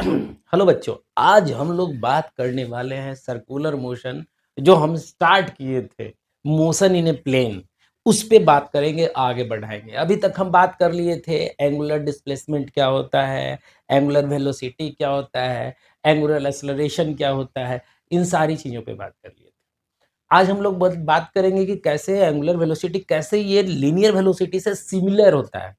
Hello बच्चों, आज हम लोग बात करने वाले हैं सर्कुलर मोशन जो हम स्टार्ट किए थे, मोशन इन ए प्लेन, उस पे बात करेंगे, आगे बढ़ाएंगे। अभी तक हम बात कर लिए थे एंगुलर डिस्प्लेसमेंट क्या होता है, एंगुलर वेलोसिटी क्या होता है, एंगुलर एक्सेलरेशन क्या होता है, इन सारी चीज़ों पे बात कर लिए थे। आज हम लोग बात करेंगे कि कैसे एंगुलर वेलोसिटी कैसे ये लीनियर वेलोसिटी से सिमिलर होता है।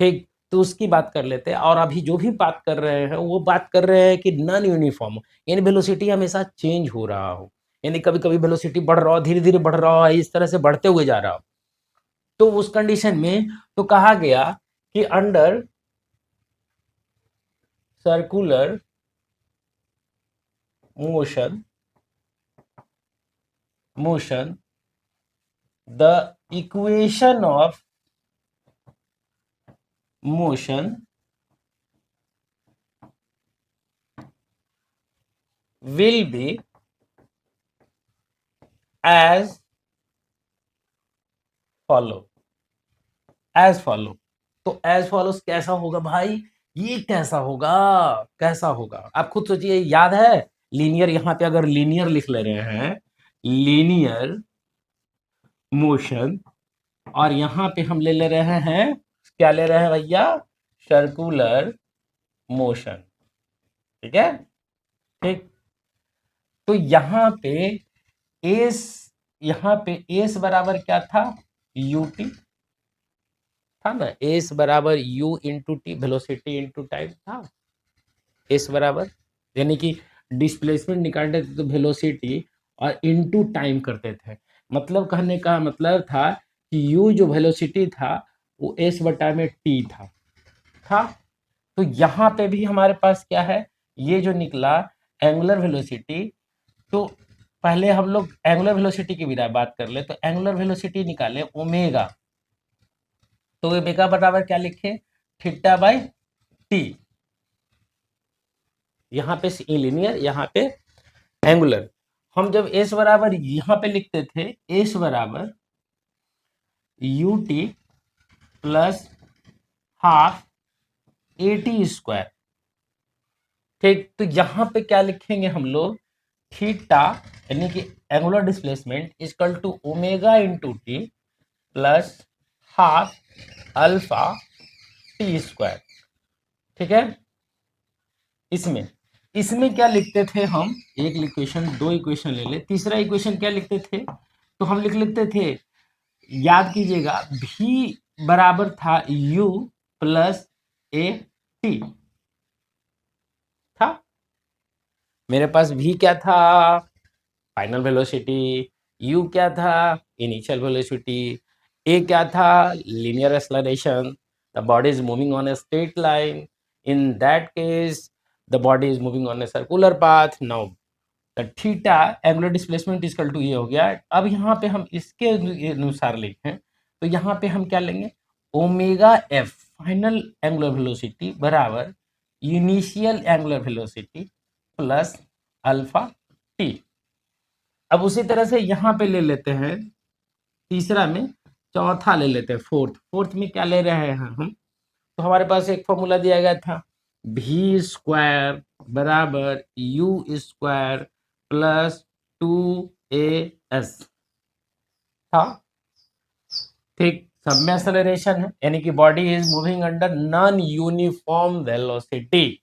ठीक, तो उसकी बात कर लेते हैं और अभी जो भी बात कर रहे हैं, वो बात कर रहे हैं कि नॉन यूनिफ़ॉर्म यानी वेलोसिटी हमेशा चेंज हो रहा हो। यानी कभी-कभी वेलोसिटी बढ़ रहा हो, धीरे-धीरे बढ़ रहा हो, इस तरह से बढ़ते हुए जा रहा हो। तो उस कंडीशन में तो कहा गया कि under circular motion the equation of motion will be as follow। तो as follows कैसा होगा भाई? ये कैसा होगा आप खुद सोचिए। याद है लीनियर, यहां पे अगर लीनियर लिख ले रहे हैं, लीनियर मोशन, और यहां पे हम ले ले रहे हैं, क्या ले रहे हैं भैया? Circular motion. ठीक है, ठीक। तो एस यहाँ पे एस बराबर क्या था? यूटी था ना, एस बराबर you into T, velocity into time था। एस बराबर यानी कि डिस्प्लेसमेंट निकालते थे तो वेलोसिटी और इनटू टाइम करते थे। मतलब कहने का मतलब था कि यू जो वेलोसिटी था वो एस बटा में टी था। तो यहाँ पे भी हमारे पास क्या है? ये जो निकला एंगुलर वेलोसिटी। तो पहले हम लोग एंगुलर वेलोसिटी की भी बात कर ले, तो एंगुलर वेलोसिटी निकाले ओमेगा। तो ओमेगा बराबर क्या लिखे? Theta by T. यहाँ पे लीनियर, यहाँ पे एंगुलर। हम जब एस बराबर यहाँ पे लिखते थे, एस बराबर u t plus half a t square. ठीक, तो यहाँ पे क्या लिखेंगे हम लोग? थीटा यानी कि angular displacement equal to omega into t plus half alpha t square. ठीक है, इसमें इसमें क्या लिखते थे हम? एक इक्वेशन, दो इक्वेशन ले ले, तीसरा इक्वेशन क्या लिखते थे? तो हम लिख लेते थे, याद कीजिएगा, भी बराबर था यू प्लस ए टी था। मेरे पास भी क्या था? Final velocity. यू क्या था? Initial velocity. ए क्या था? Linear acceleration. The body is moving on a straight line. In that case the body is moving on a circular path. Now the theta angular displacement equal to ये हो गया। अब यहाँ पे हम इसके अनुसार लिखें तो यहाँ पे हम क्या लेंगे? Omega f final angular velocity बराबर initial angular velocity plus alpha t. अब उसी तरह से यहाँ पे ले लेते हैं, तीसरा में, चौथा ले लेते हैं, फोर्थ में क्या ले रहे हैं हम? तो हमारे पास एक फॉर्मूला दिया गया था, भी स्क्वायर बराबर यू स्क्वायर प्लस 2as था। ठीक, सब में एक्सेलरेशन है यानी कि body is moving under non uniform velocity.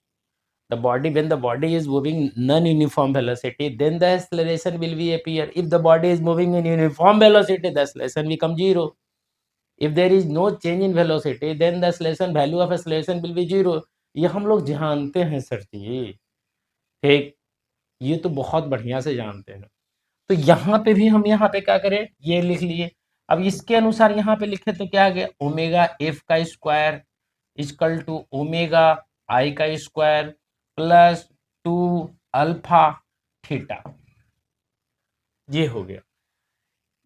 the body when the body is moving non-uniform velocity, then the acceleration will be appear. If the body is moving in uniform velocity, the acceleration become zero. If there is no change in velocity, then the acceleration value of acceleration will be zero. ये हम लोग जानते हैं sir जी। ठीक, ये तो बहुत बढ़िया से जानते हैं। तो यहाँ पे भी हम यहाँ पे क्या करें? ये लिख लिए। अब इसके अनुसार यहाँ पे लिखे तो क्या आ गया? ओमेगा एफ का square equal to omega i का स्क्वायर प्लस 2 अल्फा थीटा। ये हो गया।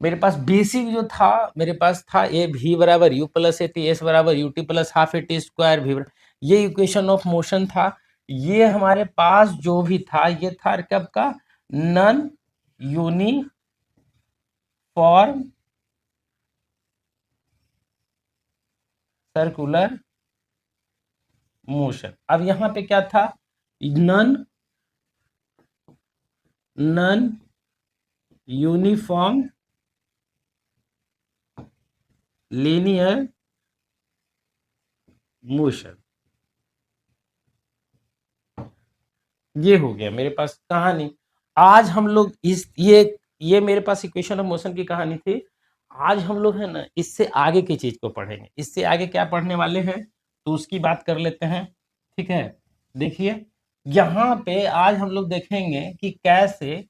मेरे पास बेसिक जो था, मेरे पास था ए भी बराबर u plus a t, s बराबर u t plus half a t square भी। ये इक्वेशन ऑफ मोशन था। ये हमारे पास जो भी था, ये था कब का? Non uniform circular motion. अब यहाँ पे क्या था? Non non uniform linear motion. ये हो गया मेरे पास कहानी। आज हम लोग इस ये मेरे पास इक्वेशन ऑफ मोशन की कहानी थी। आज हम लोग है ना इससे आगे की चीज को पढ़ेंगे। इससे आगे क्या पढ़ने वाले हैं तो उसकी बात कर लेते हैं। ठीक है, देखिए यहाँ पे आज हम लोग देखेंगे कि कैसे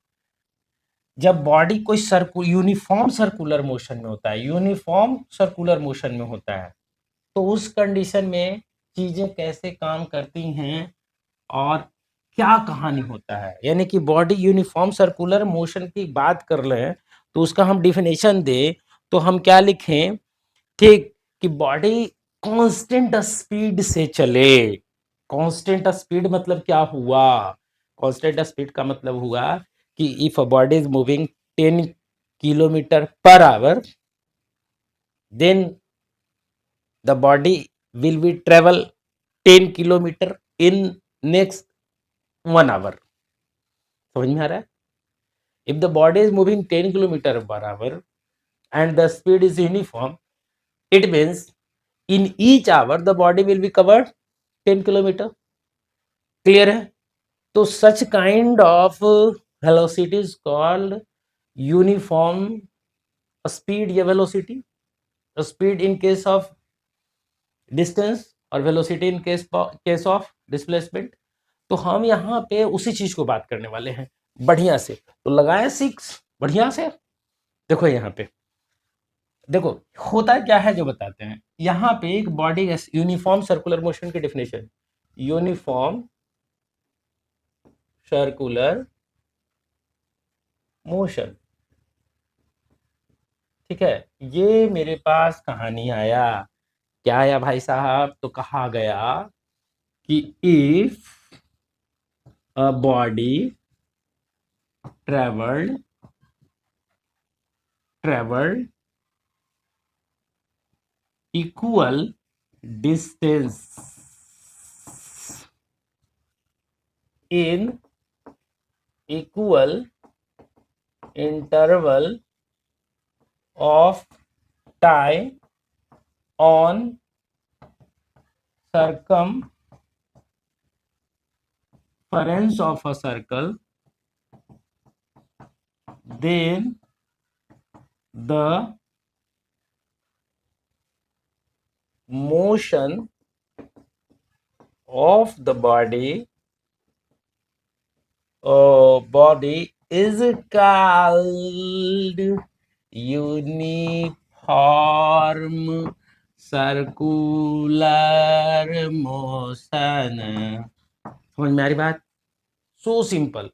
जब बॉडी कोई यूनिफॉर्म सर्कुलर मोशन में होता है, यूनिफॉर्म सर्कुलर मोशन में होता है, तो उस कंडीशन में चीजें कैसे काम करती हैं और क्या कहानी होता है। यानी कि बॉडी यूनिफॉर्म सर्कुलर मोशन की बात कर लें तो उसका हम डिफिनेशन दे तो हम क्या लिखें, ठीक, कि बॉडी कांस्टेंट स्पीड से चले। कांस्टेंट स्पीड मतलब क्या हुआ, कांस्टेंट स्पीड का मतलब हुआ कि if a body is moving 10 kilometre per hour then the body will be travel 10 kilometre in next 1 hour. समझ में आ रहा है? If the body is moving 10 kilometer per hour and the speed is uniform, it means in each hour the body will be covered 10 kilometer. Clear है? तो such kind of velocity is called uniform speed या velocity. Speed in case of distance और velocity in case of displacement. तो हम यहाँ पे उसी चीज को बात करने वाले हैं बढ़िया से। तो लगाए 6 बढ़िया से। देखो यहाँ पे, देखो होता क्या है जो बताते हैं। यहाँ पे एक बॉडी यूनिफॉर्म सर्कुलर मोशन की डेफिनेशन, यूनिफॉर्म सर्कुलर मोशन, ठीक है। ये मेरे पास कहानी आया, क्या आया भाई साहब, तो कहा गया कि if a body travelled equal distance in equal interval of time on circumference of a circle, then the motion of the body is called uniform circular motion। समझ में आ रही बात? So simple.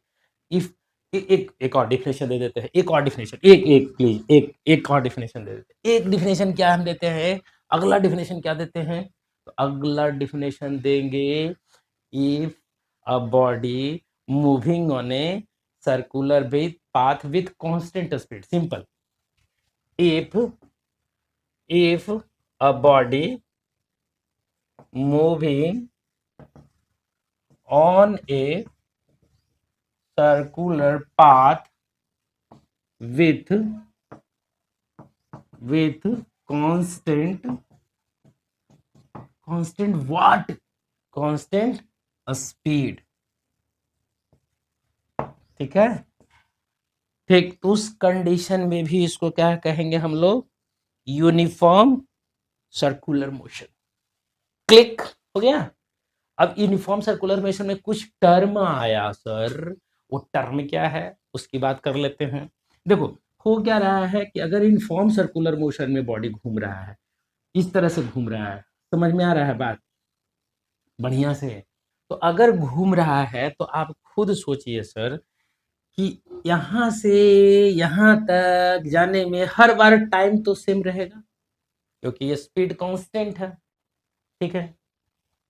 इफ एक और डिफिनेशन दे देते हैं, एक और डिफिनेशन, एक प्लीज एक और डिफिनेशन दे देते हैं। एक डिफिनेशन क्या हम देते हैं, अगला डिफिनेशन क्या देते हैं, तो अगला डिफिनेशन देंगे if a body moving on a circular with path with constant speed. Simple, if a body moving on a circular path with constant what, constant speed, ठीक है। ठीक, तो उस कंडीशन में भी इसको क्या कहेंगे हम लोग, यूनिफॉर्म सर्कुलर मोशन। क्लिक हो गया। अब यूनिफॉर्म सर्कुलर मोशन में कुछ टर्म आया सर, वो टर्म क्या है उसकी बात कर लेते हैं। देखो हो क्या रहा है कि अगर यूनिफॉर्म सर्कुलर मोशन में बॉडी घूम रहा है, इस तरह से घूम रहा है, समझ में आ रहा है बात बढ़िया से, तो अगर घूम रहा है तो आप खुद सोचिए सर कि यहाँ से यहाँ तक जाने में हर बार टाइम तो सेम रहेगा क्योंकि ये स्पीड कांस्टेंट है, ठीक है।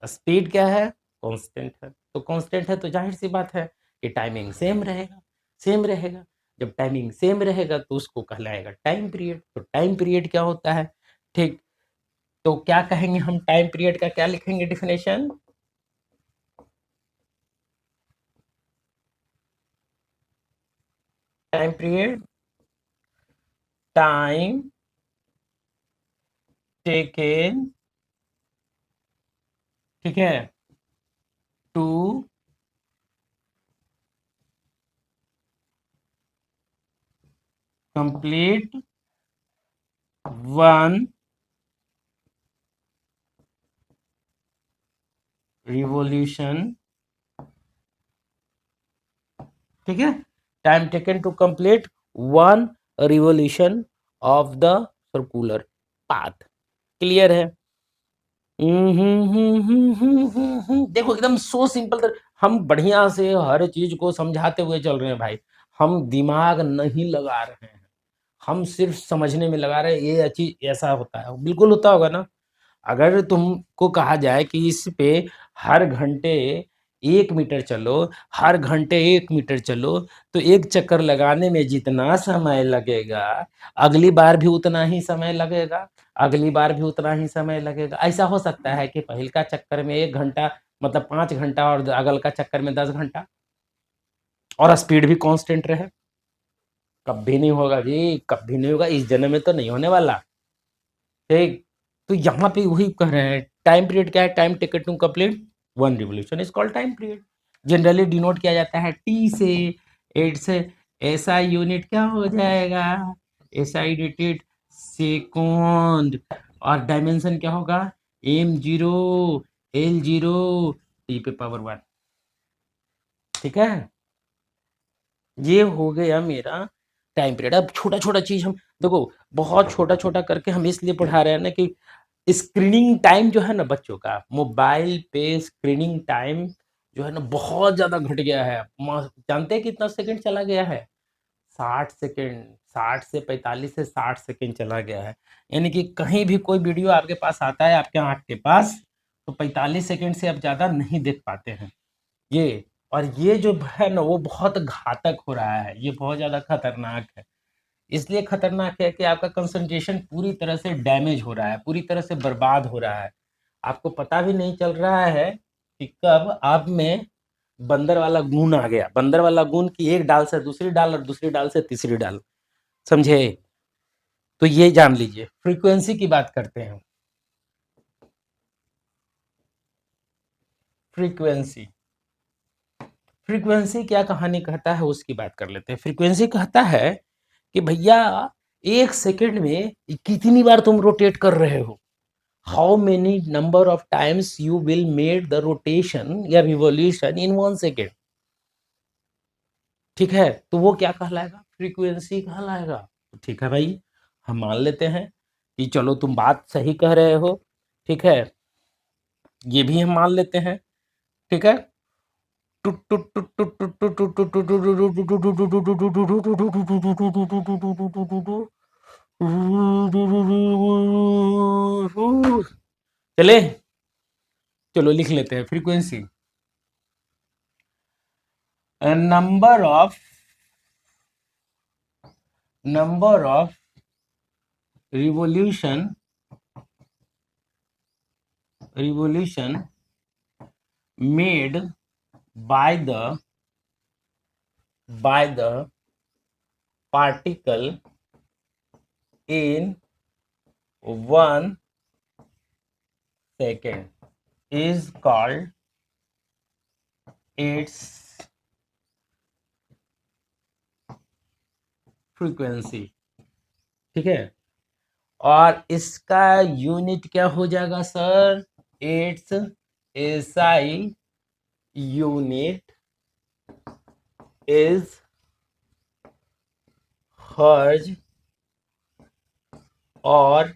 स्पीड क्या है, कांस्टेंट है, तो कांस्टेंट है तो जाहिर सी बात है कि टाइमिंग सेम रहेगा, सेम रहेगा। जब टाइमिंग सेम रहेगा तो उसको कहलाएगा टाइम पीरियड। तो टाइम पीरियड क्या होता है, ठीक, तो क्या कहेंगे हम टाइम पीरियड का, क्या लिखेंगे definition, time period, time taken, ठीक है, टू कंप्लीट वन रिवॉल्यूशन, ठीक है, time taken to complete one revolution of the circular path. Clear है? देखो एकदम सो सिंपल। हम बढ़िया से हर चीज को समझाते हुए चल रहे हैं भाई, हम दिमाग नहीं लगा रहे हैं, हम सिर्फ समझने में लगा रहे हैं। ये चीज ऐसा होता है, बिल्कुल होता होगा ना। अगर तुमको कहा जाए कि इस पे हर घंटे 1 मीटर चलो, हर घंटे 1 मीटर चलो, तो एक चक्कर लगाने में जितना समय लगेगा, अगली बार भी उतना ही समय लगेगा, अगली बार भी उतना ही समय लगेगा। ऐसा हो सकता है कि पहल का चक्कर में 1 घंटा मतलब 5 घंटा और अगल का चक्कर में 10 घंटा, और स्पीड भी कांस्टेंट रहे? कभी नहीं होगा जी, कभी नहीं होगा, इस जन्म में तो नहीं होने वाला। ठीक, तो यहाँ पे वही कह रहे हैं, टाइम पीरियड क्या है? Time taken to complete one revolution is called time period. Generally denote किया जाता है टी से, एट से। ऐसा यूनिट क्या हो जाएगा? ऐसा यूनिट सेकंड, और डायमेंशन क्या होगा? m0 l0 t⁻1। ठीक है, ये हो गया मेरा टाइम पीरियड। अब छोटा छोटा चीज हम देखो, बहुत छोटा छोटा करके हम इसलिए पढ़ा रहे हैं ना कि स्क्रीनिंग टाइम जो है ना बच्चों का, मोबाइल पे स्क्रीनिंग टाइम जो है ना बहुत ज्यादा घट गया है। जानते हैं कितना सेकंड चला गया है? 60 सेकंड, 60 से 45 से 60 सेकंड चला गया है। यानी कि कहीं भी कोई वीडियो आपके पास आता है, आपके आंख के पास, तो 45 सेकंड से अब ज्यादा नहीं देख पाते हैं ये। और ये जो है ना वो बहुत घातक हो रहा है, ये बहुत ज्यादा खतरनाक है। इसलिए खतरनाक है कि आपका कंसंट्रेशन पूरी तरह से डैमेज हो रहा है, पूरी तरह से बर्बाद हो रहा है। आपको पता भी नहीं चल रहा है कि कब आप में बंदर वाला गुण आ गया। बंदर वाला गुण की एक डाल से दूसरी डाल और दूसरी डाल से तीसरी डाल, समझे? तो ये जान लीजिए। फ्रीक्वेंसी की बात करते हैं। फ्रीक्वेंसी, फ्रीक्वेंसी क्या कहानी कहता है उसकी बात कर लेते हैं। फ्रीक्वेंसी कहता है कि भैया 1 सेकंड में कितनी बार तुम रोटेट कर रहे हो, how many number of times you will made the rotation या रिवॉल्यूशन इन 1 सेकेंड। ठीक है, तो वो क्या कहलाएगा? फ्रीक्वेंसी कहलाएगा। तो ठीक है भाई, हम मान लेते हैं कि चलो तुम बात सही कह रहे हो, ठीक है, ये भी हम मान लेते हैं। ठीक है, चले, चलो लिख लेते हैं frequency. Number of revolution made by the particle in 1 second is called its frequency। ठीक है, और इसका यूनिट क्या हो जाएगा sir? It's SI unit is हर्ज और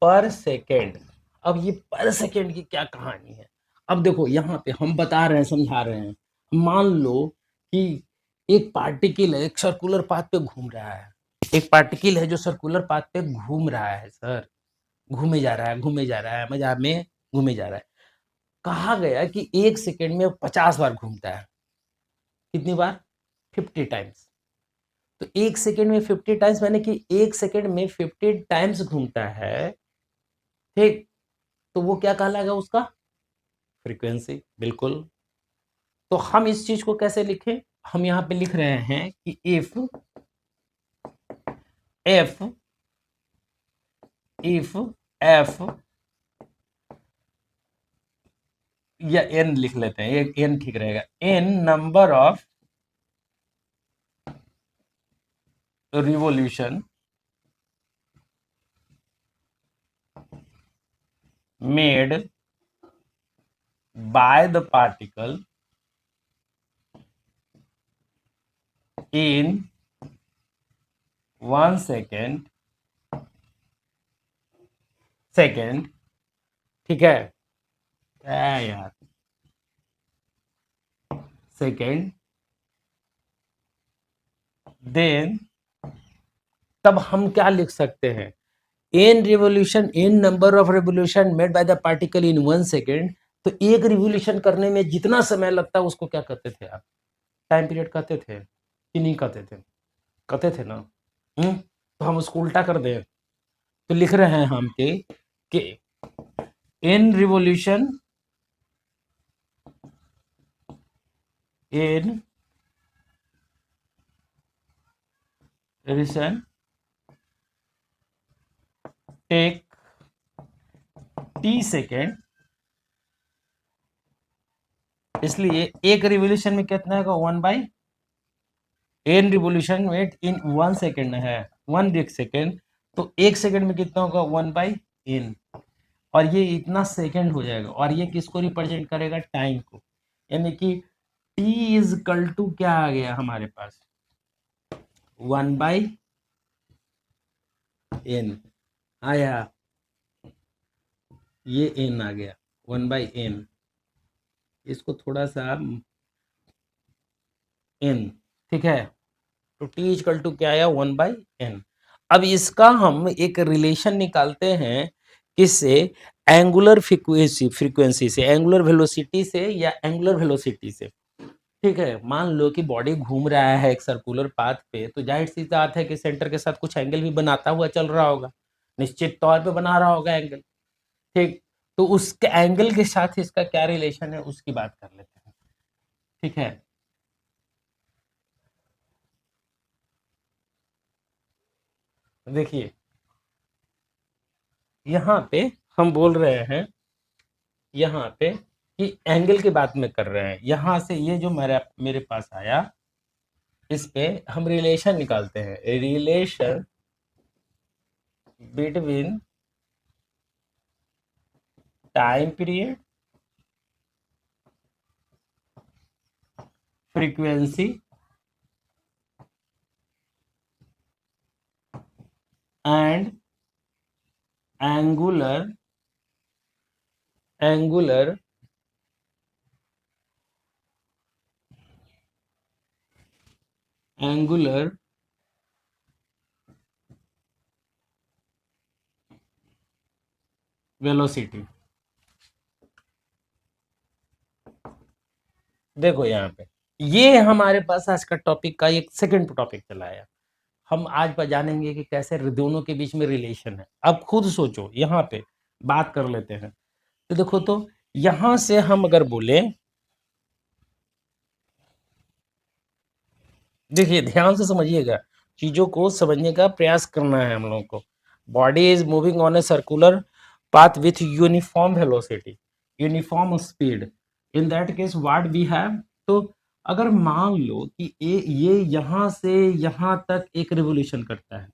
पर सेकेंड। अब ये पर सेकेंड की क्या कहानी है? अब देखो यहाँ पे हम बता रहे हैं, समझा रहे हैं। मान लो कि एक पार्टिकल है, एक सर्कुलर पाथ पे घूम रहा है। एक पार्टिकल है जो सर्कुलर पाथ पे घूम रहा है सर, घूमे जा रहा है, घूमे जा रहा है, मजा में घूमे जा रहा है। कहा गया कि 1 सेकेंड में 50 बार घूमता है। कितनी बार? 50 टाइम्स। तो 1 सेकेंड में 50 टाइम्स, मैंने कि 1 सेकेंड में 50 टाइम्स घूमता है। ठीक, तो वो क्या कहलाएगा उसका? फ्रीक्वेंसी। बिल्कुल। तो हम इस चीज को कैसे लिखें? हम यहाँ पे लिख रहे हैं कि इफ एफ या एन लिख लेते हैं, एन ठीक रहेगा, n number of revolution made by the particle in 1 second, ठीक है, क्या यार, सेकेंड, देन तब हम क्या लिख सकते हैं, n revolution, n number of revolution made by the particle in 1 second. तो एक रिवोल्यूशन करने में जितना समय लगता है उसको क्या कहते थे आप, टाइम पीरियड कहते थे कि नहीं कहते थे, कहते थे ना। तो हम उसको उल्टा कर दें, तो लिख रहे हैं हम कि n revolution in revolution take t second, इसलिए एक रिवोल्यूशन में कितना है, 1/n रिवोल्यूशन में इन 1 सेकेंड है, 1 सेकेंड, तो 1 सेकेंड में कितना होगा, 1/n, और ये इतना सेकेंड हो जाएगा, और ये किसको रिप्रेजेंट करेगा, टाइम को, यानी कि t इज इक्वल टू क्या आ गया हमारे पास, 1/n आया, ये n आ गया, 1/n, इसको थोड़ा सा n, ठीक है, तो t इक्वल टू क्या आया, 1/n। अब इसका हम एक रिलेशन निकालते हैं, किससे, एंगुलर फ्रीक्वेंसी से, एंगुलर वेलोसिटी से या एंगुलर वेलोसिटी से, ठीक है। मान लो कि बॉडी घूम रहा है एक सर्कुलर पाथ पे, तो जाहिर सी बात है कि सेंटर के साथ कुछ एंगल भी बनाता हुआ चल रहा होगा, निश्चित तौर पे बना रहा होगा एंगल, ठीक। तो उसके एंगल के साथ इसका क्या रिलेशन है, उसकी बात कर लेते हैं, ठीक है। देखिए यहाँ पे हम बोल रहे हैं, यहाँ पे कि एंगल की बात में कर रहे हैं, यहाँ से ये जो मेरे पास आया, इस पे हम रिलेशन निकालते हैं, relation between time period, frequency and angular velocity. देखो यहाँ पे ये हमारे पास आज का टॉपिक का एक सेकंड टॉपिक चला है, हम आज पर जानेंगे कि कैसे दोनों के बीच में रिलेशन है। अब खुद सोचो, यहाँ पे बात कर लेते हैं, तो देखो, तो यहां से हम अगर बोले, देखिए ध्यान से समझिएगा, चीजों को समझने का प्रयास करना है हम लोगों को। Body is moving on a circular path with uniform velocity, uniform speed, in that case what we have, तो अगर मान लो कि ये यहां से यहां तक एक रिवोल्यूशन करता है,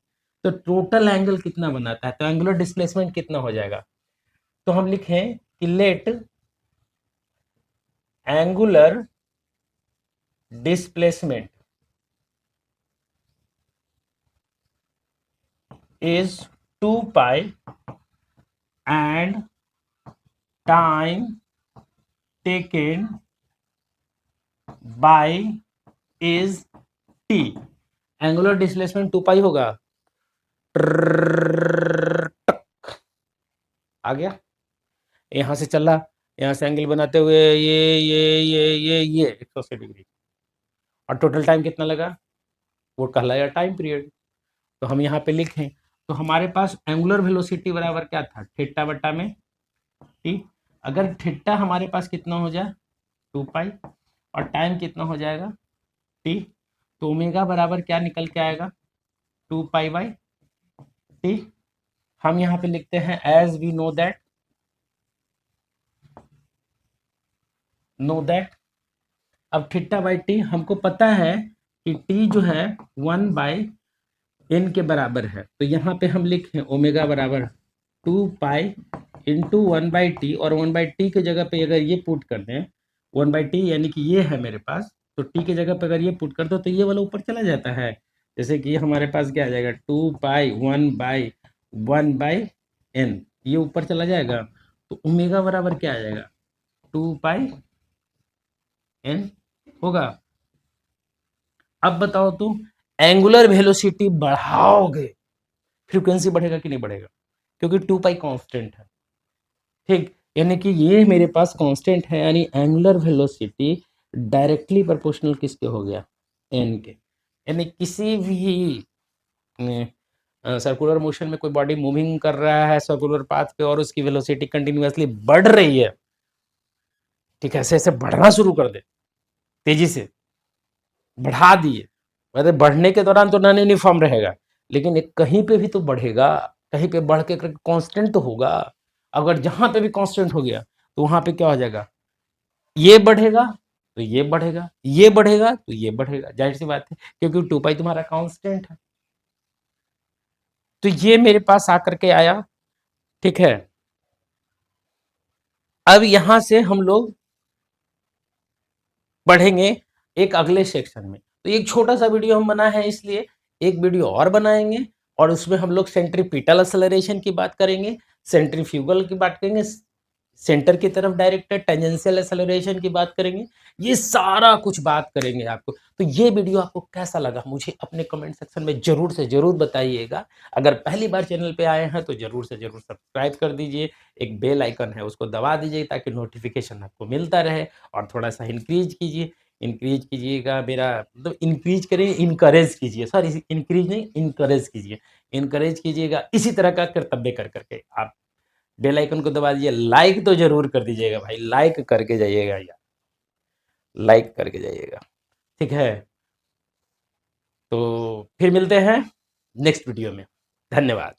तो टोटल एंगल कितना बनाता है, तो एंगुलर डिस्प्लेसमेंट कितना हो जाएगा, तो हम लिखें कि let angular displacement is 2 pi and time taken by is t, angular displacement 2 pi होगा, आ गया, यहां से चला, यहां से एंगल बनाते हुए ये 180 डिग्री, और टोटल टाइम कितना लगा, वो कहलाया टाइम पीरियड। तो हम यहाँ पे लिखें, तो हमारे पास एंगुलर वेलोसिटी बराबर क्या था, थीटा बटा में टी, अगर थीटा हमारे पास कितना हो जाए, 2 पाई, और टाइम कितना हो जाएगा, टी, तो ओमेगा बराबर क्या निकल के आएगा, 2 पाई बाई टी। हम यहाँ पे लिखते हैं एज वी नो दैट अब थीटा बाई टी हमको पता है कि टी जो है 1/n के बराबर है, तो यहाँ पे हम लिखें ओमेगा बराबर 2 पाई इंटू 1/t, और 1/t की जगह पे अगर ये पुट कर दें, 1/t यानी कि ये है मेरे पास, तो t की जगह पे अगर ये पुट कर दो तो ये वाला ऊपर चला जाता है। जैसे कि हमारे पास क्या आ जाएगा, 2 पाई 1/1/n, ये ऊपर चला जाएगा, तो ओमेगा बराबर क्या आ जाएगा, 2 पाई n होगा। अब बताओ तुम, एंगुलर वेलोसिटी बढ़ाओगे, फ्रीक्वेंसी बढ़ेगा कि नहीं बढ़ेगा, क्योंकि 2 पाई कांस्टेंट है, ठीक, यानी कि ये मेरे पास कांस्टेंट है, यानी एंगुलर वेलोसिटी डायरेक्टली प्रोपोर्शनल किसके हो गया, एन के। यानी किसी भी सर्कुलर मोशन में कोई बॉडी मूविंग कर रहा है सर्कुलर पाथ पे और उसकी वेलोसिटी कंटिन्यूअसली बढ़ रही है, ठीक है, ऐसे ऐसे बढ़ना शुरू कर दे, तेजी से बढ़ा दिए, वैसे बढ़ने के दौरान तो नॉन यूनिफॉर्म रहेगा, लेकिन एक कहीं पे भी तो बढ़ेगा, कहीं पे बढ़ के कांस्टेंट तो होगा। अगर जहां पे भी कांस्टेंट हो गया तो वहां पे क्या हो जाएगा, ये बढ़ेगा तो ये बढ़ेगा, ये बढ़ेगा तो ये बढ़ेगा, जाहिर सी बात है, क्योंकि 2 पाई तुम्हारा कांस्टेंट है। तो ये मेरे पास आकर के आया, ठीक है। अब यहां से हम लोग बढ़ेंगे एक अगले सेक्शन में, तो एक छोटा सा वीडियो हम बनाए हैं, इसलिए एक वीडियो और बनाएंगे, और उसमें हम लोग सेंट्रीपिटल एक्सेलरेशन की बात करेंगे, सेंट्रीफ्यूगल की बात करेंगे, सेंटर की तरफ डायरेक्टेड टेंजेंशियल एक्सेलरेशन की बात करेंगे, ये सारा कुछ बात करेंगे आपको। तो ये वीडियो आपको कैसा लगा मुझे अपने कमेंट सेक्शन में जरूर से जरूर बताइएगा। अगर पहली बार चैनल पे आए हैं तो जरूर से जरूर सब्सक्राइब कर दीजिए, एक बेल आइकन है उसको दबा दीजिए ताकि नोटिफिकेशन आपको मिलता रहे, और थोड़ा सा इंक्रीज कीजिएगा मेरा, मतलब इंक्रीज करें, इनकरेज कीजिए, सॉरी इंक्रीज नहीं, इनकरेज कीजिएगा इसी तरह का कर्तव्य कर करके। आप बेल आइकन को दबा दीजिए, लाइक तो जरूर कर दीजिएगा भाई, लाइक करके जाइएगा यार, लाइक करके जाइएगा, ठीक है। तो फिर मिलते हैं नेक्स्ट वीडियो में, धन्यवाद।